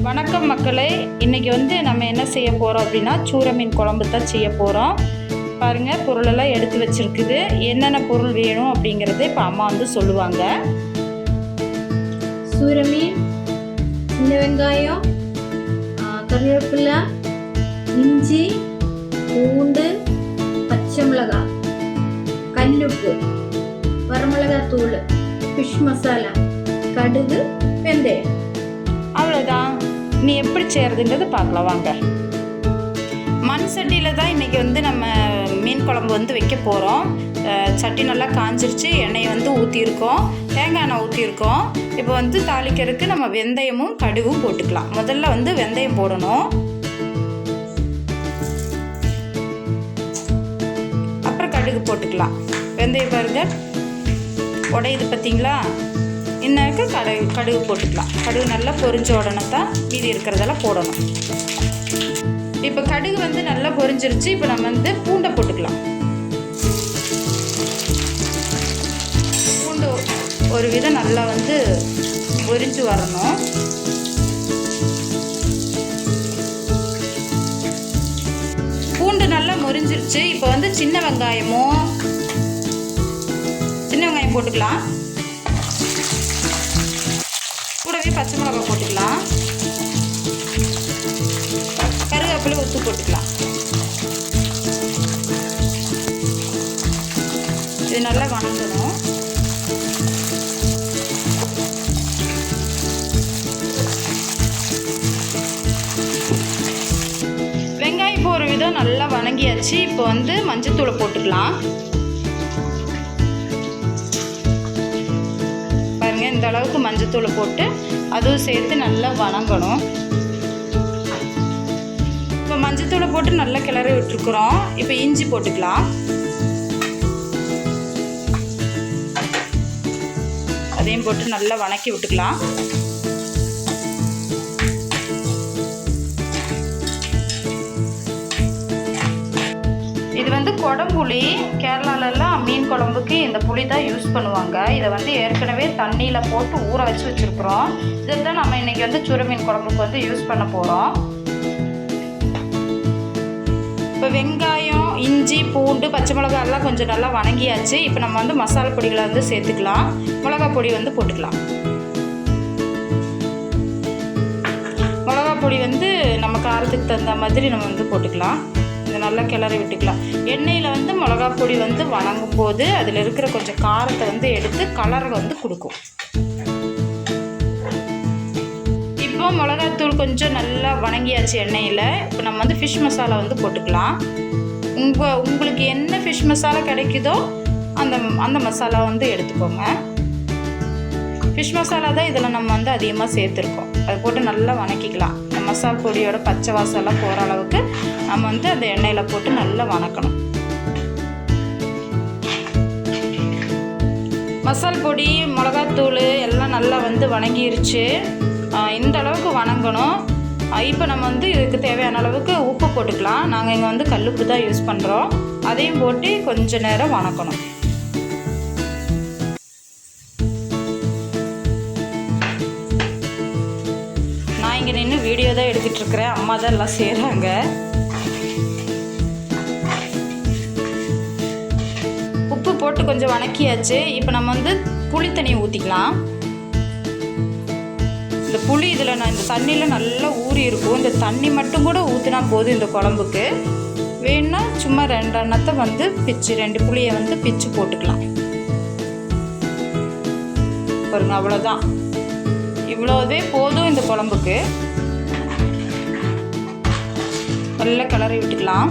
வணக்கம் மக்களே, இன்றைக்கி நம்ம என்ன செய்ய போகிறோம் அப்படின்னா சூரை மீன் குழம்பு தான் செய்ய போகிறோம். பாருங்கள், பொருளெல்லாம் எடுத்து வச்சுருக்குது. என்னென்ன பொருள் வேணும் அப்படிங்கிறத இப்போ அம்மா சொல்லுவாங்க. சூரை மீன், சின்ன வெங்காயம், கருவேப்பிலை, இஞ்சி, பூண்டு, பச்சை மிளகாய், கல்லுப்பு, வரமிளகாய் தூள், ஃபிஷ் மசாலா, கடுகு, வெந்தயம். அவ்வளோதான். நீ எப்படி செய்கிறதுன்றது பார்க்கலாம் வாங்க. மண் சட்டியில் தான் இன்றைக்கி நம்ம மீன் குழம்பு வைக்க போகிறோம். சட்டி நல்லா காஞ்சிருச்சு. எண்ணெயை ஊற்றியிருக்கோம், தேங்காய் எண்ணெய் ஊற்றியிருக்கோம். இப்போ தாளிக்கிறதுக்கு நம்ம வெந்தயமும் கடுகும் போட்டுக்கலாம். முதல்ல வெந்தயம் போடணும். அப்புறம் கடுகு போட்டுக்கலாம். வெந்தயம் பாருங்க உடையுது பார்த்தீங்களா? இன்னக்கு கடுகு போட்டுக்கலாம். கடுகு நல்லா பொரிஞ்ச உடனே தான் மீதி இருக்கிறதெல்லாம் போடணும். இப்போ கடுகு நல்லா பொரிஞ்சிருச்சு. இப்போ நம்ம பூண்டை போட்டுக்கலாம். பூண்டு ஒரு விதம் நல்லா பொரிஞ்சு வரணும். பூண்டு நல்லா முறிஞ்சிருச்சு. இப்போ சின்ன வெங்காயம் போட்டுக்கலாம். கூடவே பச்சை மிளகாய் போட்டுக்கலாம். கருவேப்பிலை உப்பு போட்டுக்கலாம். இது நல்லா வணங்கணும். வெங்காயம் இப்போ ஒரு விதம் நல்லா வணங்கியாச்சு. இப்போ மஞ்சத்தூளை போட்டுக்கலாம். இந்த அளவுக்கு மஞ்சத்தூளை போட்டு அதுவும் சேர்த்து நல்லா வணங்கணும். இப்போ மஞ்சத்தூளை போட்டு நல்லா கிளறி விட்டுருக்குறோம். இப்போ இஞ்சி போட்டுக்கலாம். அதையும் போட்டு நல்லா வணக்கி விட்டுக்கலாம். இது கொடம்புளி. கேரளாலெல்லாம் மீன் குழம்புக்கு இந்த புளி தான் யூஸ் பண்ணுவாங்க. இதை ஏற்கனவே தண்ணியில் போட்டு ஊற வச்சு வச்சுருக்குறோம். இதை தான் நம்ம இன்றைக்கி சூரை மீன் குழம்புக்கு யூஸ் பண்ண போகிறோம். இப்போ வெங்காயம், இஞ்சி, பூண்டு, பச்சை மிளகாய் எல்லாம் கொஞ்சம் நல்லா வணங்கியாச்சு. இப்போ நம்ம மசாலா பொடிகளை சேர்த்துக்கலாம். மிளகா பொடி போட்டுக்கலாம். மிளகா பொடி நம்ம காரத்துக்கு தகுந்த மாதிரி நம்ம போட்டுக்கலாம். இதை நல்லா கிளறி விட்டுக்கலாம். எண்ணெயில் மிளகா பொடி வணங்கும் போது அதில் இருக்கிற கொஞ்சம் காரத்தை எடுத்து கலரை கொடுக்கும். இப்போ மிளகாத்தூள் கொஞ்சம் நல்லா வணங்கியாச்சு எண்ணெயில். இப்போ நம்ம ஃபிஷ் மசாலா போட்டுக்கலாம். உங்களுக்கு என்ன ஃபிஷ் மசாலா கிடைக்குதோ அந்த மசாலா எடுத்துக்கோங்க. ஃபிஷ் மசாலா தான் இதில் நம்ம அதிகமாக சேர்த்துருக்கோம். அதை போட்டு நல்லா வணக்கிக்கலாம். மசால் பொடியோட பச்சை வாசலாம் போகிற அளவுக்கு நம்ம அந்த எண்ணெயில் போட்டு நல்லா வணக்கணும். மசால் பொடி, மிளகாத்தூள் எல்லாம் நல்லா வணங்கிருச்சு. இந்த அளவுக்கு வணங்கணும். இப்போ நம்ம இதுக்கு தேவையான அளவுக்கு உப்பு போட்டுக்கலாம். நாங்கள் இங்கே கல்லுப்பு தான் யூஸ் பண்ணுறோம். அதையும் போட்டு கொஞ்சம் நேரம் வணக்கணும். இங்கே நின்று வீடியோ தான் எடுத்துகிட்டு இருக்கிறேன். அம்மா தான் எல்லாம் செய்கிறாங்க. உப்பு போட்டு கொஞ்சம் வணக்கியாச்சு. இப்போ நம்ம புளி தண்ணியை ஊற்றிக்கலாம். இந்த புளி இதில் இந்த தண்ணியில் நல்லா ஊறி இருக்கும். இந்த தண்ணி மட்டும் கூட ஊற்றினா போதும் இந்த குழம்புக்கு. வேணுன்னா சும்மா 2 எண்ணத்தை பிச்சு 2 புளியை பிச்சு போட்டுக்கலாம். பாருங்க, அவ்வளோதான். இவ்வளோவே போதும் இந்த குழம்புக்கு. நல்லா கிளறி விட்டுக்கலாம்.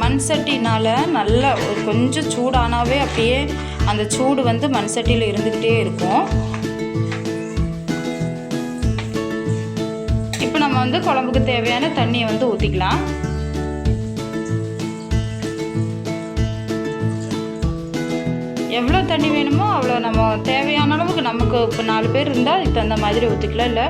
மண் சட்டினால் நல்லா கொஞ்சம் சூடானாவே அப்படியே அந்த சூடு மண் சட்டியில் இருந்துக்கிட்டே இருக்கும். இப்போ நம்ம குழம்புக்கு தேவையான தண்ணியை ஊற்றிக்கலாம். எவ்வளோ தண்ணி வேணுமோ அவ்வளோ நம்ம தேவையான அளவுக்கு. நமக்கு இப்போ 4 பேர் இருந்தால் இதுக்கு தகுந்த மாதிரி ஊற்றிக்கலாம். இல்லை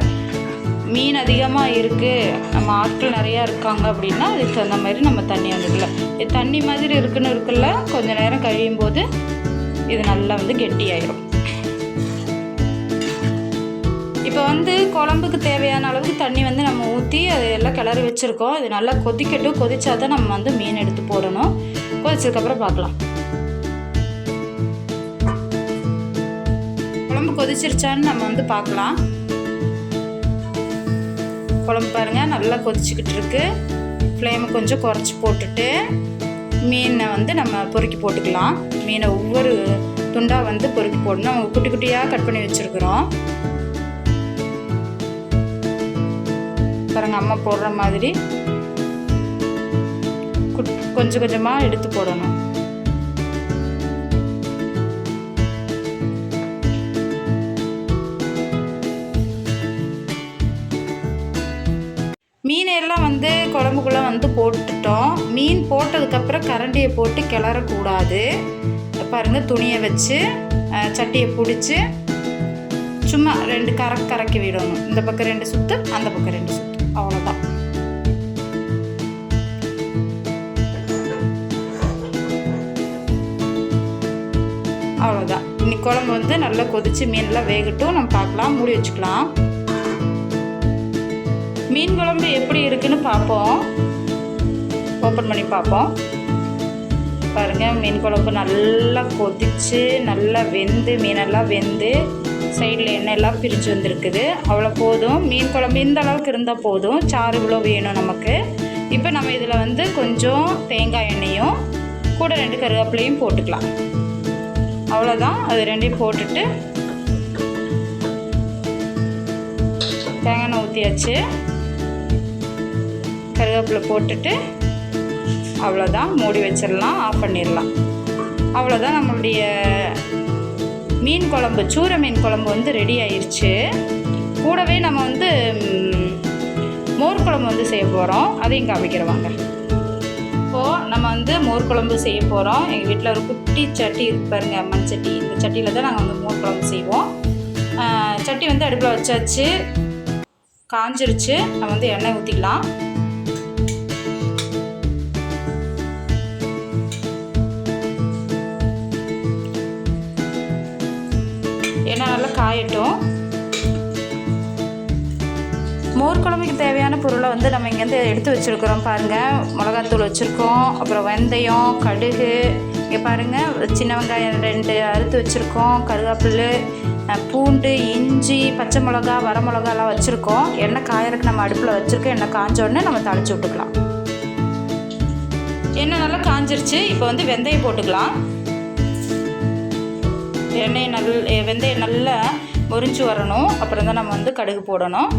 மீன் அதிகமாக இருக்குது, நம்ம ஆட்கள் நிறையா இருக்காங்க அப்படின்னா அதுக்கு தகுந்த மாதிரி நம்ம தண்ணி வந்துக்கலாம். தண்ணி மாதிரி இருக்குன்னு இருக்குல்ல, கொஞ்சம் நேரம் கழியும் போது இது நல்லா வந்து கெட்டியாயிடும். இப்போ வந்து குழம்புக்கு தேவையான அளவுக்கு தண்ணி வந்து நம்ம ஊற்றி அது எல்லாம் கிளறி வச்சுருக்கோம். இது நல்லா கொதிக்கட்டும். கொதிச்சா தான் நம்ம வந்து மீன் எடுத்து போடணும். கொதிச்சதுக்கப்புறம் பார்க்கலாம். குழம்பு கொதிச்சிருச்சான்னு நம்ம வந்து பார்க்கலாம். குழம்பு பாருங்கள் நல்லா கொதிச்சுக்கிட்டு இருக்கு. ஃப்ளேமை கொஞ்சம் குறைச்சி போட்டுட்டு மீனை வந்து நம்ம பொறுக்கி போட்டுக்கலாம். மீனை ஒவ்வொரு துண்டாக வந்து பொறுக்கி போடணும். நம்ம குட்டி குட்டியாக கட் பண்ணி வச்சுருக்குறோம் பாருங்கள். அம்மா போடுற மாதிரி கொஞ்சம் கொஞ்சமாக எடுத்து போடணும். மீனையெல்லாம் வந்து குழம்புக்குள்ளே வந்து போட்டுட்டோம். மீன் போட்டதுக்கப்புறம் கரண்டியை போட்டு கிளறக்கூடாது. பாருங்கள், துணியை வச்சு சட்டியை பிடிச்சி சும்மா 2 கறக்கி விடணும். இந்த பக்கம் 2 சுற்று, அந்த பக்கம் 2 சுற்று, அவ்வளோதான். அவ்வளோதான். இன்னைக்கு குழம்பு வந்து நல்லா கொதிச்சு மீனெல்லாம் வேகட்டும். நம்ம பார்க்கலாம். மூடி வச்சுக்கலாம். மீன் குழம்பு எப்படி இருக்குன்னு பார்ப்போம். ஓப்பன் பண்ணி பார்ப்போம். பாருங்கள், மீன் குழம்பு நல்லா கொதிச்சு நல்லா வெந்து மீனெல்லாம் வெந்து சைடில் எண்ணெயெல்லாம் பிரிஞ்சு வந்திருக்குது. அவ்வளோ போதும். மீன் குழம்பு இந்த அளவுக்கு இருந்தால் போதும். சாறு இவ்வளோ வேணும் நமக்கு. இப்போ நம்ம இதில் வந்து கொஞ்சம் தேங்காய் எண்ணெயும் கூட 2 கருவேப்பிலையும் போட்டுக்கலாம். அவ்வளோதான். அது 2ஐயும் போட்டுட்டு தேங்காய் எண்ணெய் ஊற்றியாச்சு. கருவேப்பிலை போட்டுட்டு அவ்வளோதான். மூடி வச்சிடலாம். ஆஃப் பண்ணிடலாம். அவ்வளோதான். நம்மளுடைய மீன் குழம்பு, சூரை மீன் குழம்பு வந்து ரெடி ஆயிடுச்சு. கூடவே நம்ம வந்து மோர் குழம்பு வந்து செய்ய போகிறோம். அதையும் காமிக்கிறவாங்க. இப்போது நம்ம வந்து மோர் குழம்பு செய்ய போகிறோம். எங்கள் வீட்டில் ஒரு குட்டி சட்டி இருக்கு பாருங்கள், மண் சட்டி. இந்த சட்டியில் தான் நாங்கள் வந்து மோர் குழம்பு செய்வோம். சட்டி வந்து அடுப்பில் வச்சாச்சு. காஞ்சிருச்சு. நம்ம வந்து எண்ணெய் ஊற்றிக்கலாம். எண்ணெய் நல்லா காயட்டும். மோர் குழம்புக்கு தேவையான பொருளை வந்து நம்ம இங்கேருந்து எடுத்து வச்சுருக்குறோம் பாருங்கள். மிளகாத்தூள் வச்சுருக்கோம், அப்புறம் வெந்தயம், கடுகு, இங்கே பாருங்கள் சின்ன வெங்காயம் 2 அறுத்து வச்சுருக்கோம், கருவேப்பிலை, பூண்டு, இஞ்சி, பச்சை மிளகா, வரமிளகாலாம் வச்சுருக்கோம். எண்ணெய் காயறதுக்கு நம்ம அடுப்பில் வச்சுருக்கோம். எண்ணெய் காஞ்ச உடனே நம்ம தாளித்து விட்டுக்கலாம். எண்ணெய் நல்லா காஞ்சிருச்சு. இப்போ வந்து வெந்தயம் போட்டுக்கலாம். வெந்தயம் நல்லா முறிஞ்சு வரணும். அப்புறம் தான் நம்ம வந்து கடுகு போடணும்.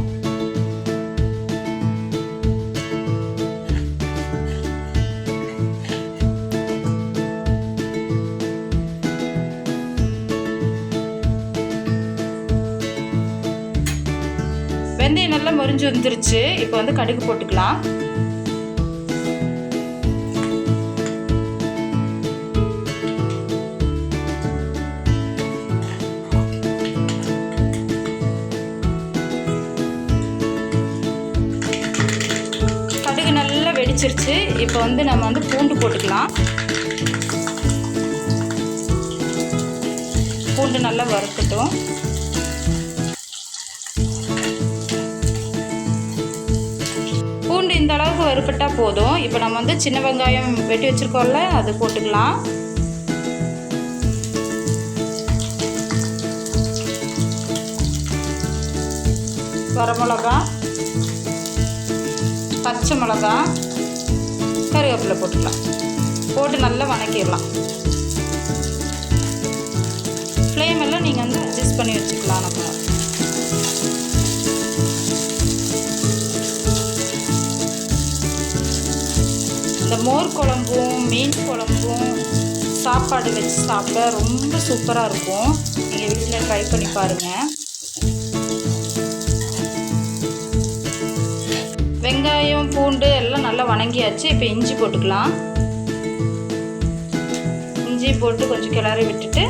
வெந்தயம் நல்லா முறிஞ்சு வந்துருச்சு. இப்போ வந்து கடுகு போட்டுக்கலாம். வெடிச்சிருச்சு. இப்போ வந்து நம்ம வந்து பூண்டு போட்டுக்கலாம். பூண்டு நல்லா வறுக்கட்டும். பூண்டு இந்த அளவுக்கு வறுப்பட்டா போதும். இப்போ நம்ம வந்து சின்ன வெங்காயம் வெட்டி வச்சிருக்கோம்ல, அது போட்டுக்கலாம். வரமிளகா, பச்சை மிளகா, கருவேப்பிலை போட்டுக்கலாம். போட்டு நல்லா வணக்கிடலாம். ஃப்ளேம் எல்லாம் நீங்கள் வந்து அட்ஜஸ்ட் பண்ணி வச்சுக்கலாம். நம்ம இந்த மோர் குழம்பும் மீன் குழம்பும் சாப்பாடு வச்சு சாப்பிட ரொம்ப சூப்பராக இருக்கும். நீங்கள் வீட்டில் ட்ரை பண்ணி பாருங்கள். வெங்காயம், பூண்டு எல்லாம் நல்லா வணங்கியாச்சு. இப்போ இஞ்சி போட்டுக்கலாம். இஞ்சி போட்டு கொஞ்சம் கிளறி விட்டுட்டு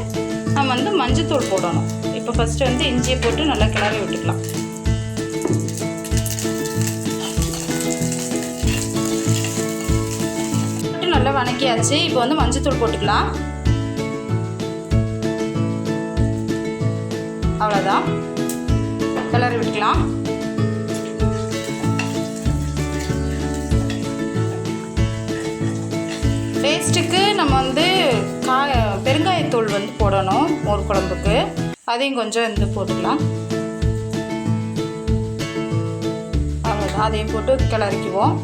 நம்ம வந்து மஞ்சத்தூள் போடணும். இப்போ ஃபஸ்ட்டு வந்து இஞ்சியை போட்டு நல்லா கிளறி விட்டுக்கலாம். போட்டு நல்லா வணக்கியாச்சு. இப்போ வந்து மஞ்சத்தூள் போட்டுக்கலாம். அவ்வளோதான், கிளறி விட்டுக்கலாம். டேஸ்ட்டுக்கு நம்ம வந்து பெருங்காயத்தூள் வந்து போடணும் மோர் குழம்புக்கு, அதையும் கொஞ்சம் போட்டுக்கலாம். அவ்வளோதான், அதையும் போட்டு கிளறிக்குவோம்.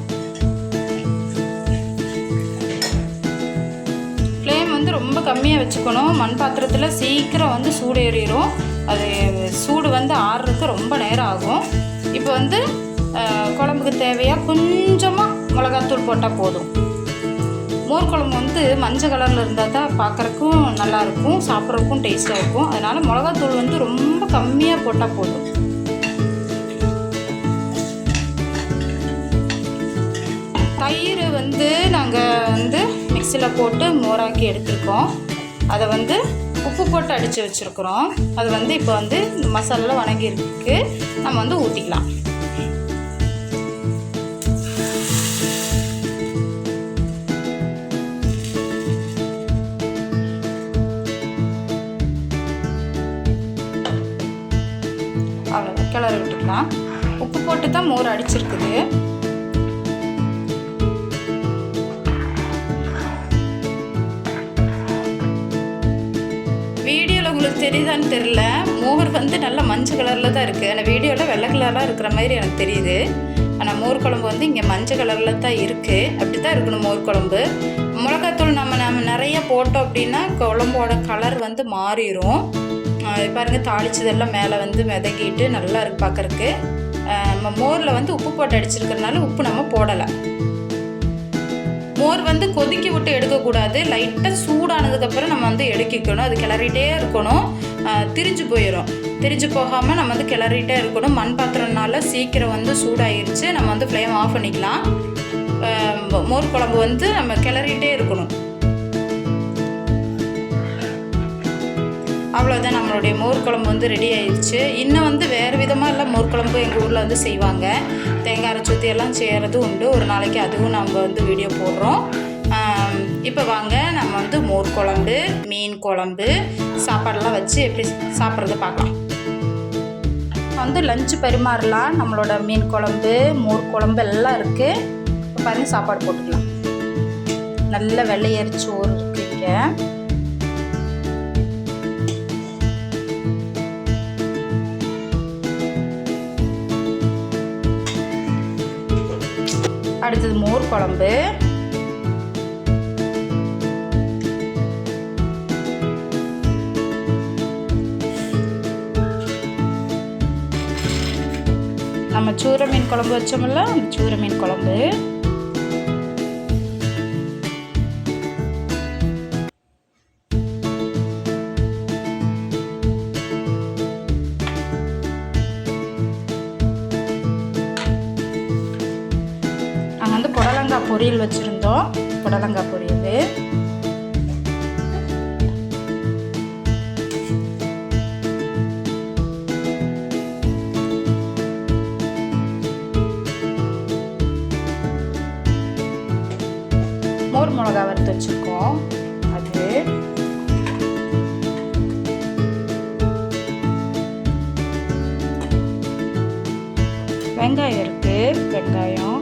ஃப்ளேம் வந்து ரொம்ப கம்மியாக வச்சுக்கணும். மண் பாத்திரத்தில் சீக்கிரம் வந்து சூடு ஏறிடும். அது சூடு வந்து ஆறுறதுக்கு ரொம்ப நேரம் ஆகும். இப்போ வந்து குழம்புக்கு தேவையாக கொஞ்சமாக மிளகாத்தூள் போட்டால் போதும். மோர் குழம்பு வந்து மஞ்சள் கலரில் இருந்தால் தான் பார்க்குறக்கும் நல்லாயிருக்கும், சாப்பிட்றதுக்கும் டேஸ்ட்டாக இருக்கும். அதனால் மிளகாத்தூள் வந்து ரொம்ப கம்மியாக போட்டால் போதும். தயிர் வந்து நாங்கள் வந்து மிக்சியில் போட்டு மோராக்கி எடுத்துருக்கோம். அதை வந்து உப்பு போட்டு அடித்து வச்சுருக்குறோம். அது வந்து இப்போ வந்து இந்த மசாலாலாம் வணங்கியிருக்கு, நம்ம வந்து ஊற்றிக்கலாம். அவ்வளோதான், கிளறி விட்டுக்கலாம். உப்பு போட்டு தான் மோர் அடிச்சிருக்குது. வீடியோவில் உங்களுக்கு தெரியுதான்னு தெரில, மோர் வந்து நல்லா மஞ்சள் கலரில் தான் இருக்குது. ஆனால் வீடியோவில் வெள்ளை கலராக இருக்கிற மாதிரி எனக்கு தெரியுது. ஆனால் மோர் குழம்பு வந்து இங்கே மஞ்சள் கலரில் தான் இருக்குது. அப்படி தான் இருக்கணும் மோர் குழம்பு. மிளகாத்தூள் நம்ம நிறைய போட்டோம் அப்படின்னா குழம்போட கலர் வந்து மாறிடும். பாருங்கள், தாளிச்சதெல்லாம் மேலே வந்து மிதக்கிட்டு நல்லா இருக்குது பார்க்குறக்கு. நம்ம மோரில் வந்து உப்பு போட்டு அடிச்சிருக்கிறதுனால உப்பு நம்ம போடலை. மோர் வந்து கொதிக்க விட்டு எடுக்கக்கூடாது. லைட்டாக சூடானதுக்கப்புறம் நம்ம வந்து எடுக்கணும். அது கிளறிட்டே இருக்கணும், திரிஞ்சு போயிடும். திரிஞ்சு போகாமல் நம்ம வந்து கிளறிட்டே இருக்கணும். மண் பாத்திரம்னால சீக்கிரம் வந்து சூடாயிருச்சு. நம்ம வந்து ஃப்ளேம் ஆஃப் பண்ணிக்கலாம். மோர் குழம்பு வந்து நம்ம கிளறிட்டே இருக்கணும். அவ்வளோதான், நம்மளுடைய மோர் குழம்பு வந்து ரெடி ஆயிடுச்சு. இன்னும் வந்து வேறு விதமாக எல்லாம் மோர் குழம்பு எங்கள் ஊரில் வந்து செய்வாங்க. தேங்காய் அரைச்சி ஊற்றி எல்லாம் செய்கிறதும் உண்டு. ஒரு நாளைக்கு அதுவும் நம்ம வந்து வீடியோ போடுறோம். இப்போ வாங்க நம்ம வந்து மோர் குழம்பு, மீன் குழம்பு, சாப்பாடெல்லாம் வச்சு எப்படி சாப்பிட்றது பார்க்கலாம். வந்து லஞ்சு பரிமாறலாம். நம்மளோட மீன் குழம்பு, மோர் குழம்பு எல்லாம் இருக்குது. இப்போ பாருங்கள், சாப்பாடு போட்டுக்கலாம். நல்ல வெள்ளையரிச்சி சோறு இருக்குங்க. அடுத்தது மோர் குழம்பு, நம்ம சூர மீன் குழம்பு வச்சோம்ல, அந்த சூர மீன் குழம்பு. நாங்கள் வந்து புடலங்காய் பொரியல் வச்சுருந்தோம். புடலங்காய் பொரியல், மோர் மிளகா வறுத்து வச்சுருக்கோம். அது வெங்காயம் இருக்குது, வெங்காயம்.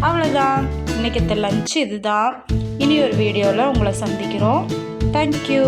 அவ்வளோதான், இன்றைக்கி லஞ்சு இதுதான். இனி ஒரு வீடியோவில் உங்களை சந்திக்கிறோம். தேங்க்யூ.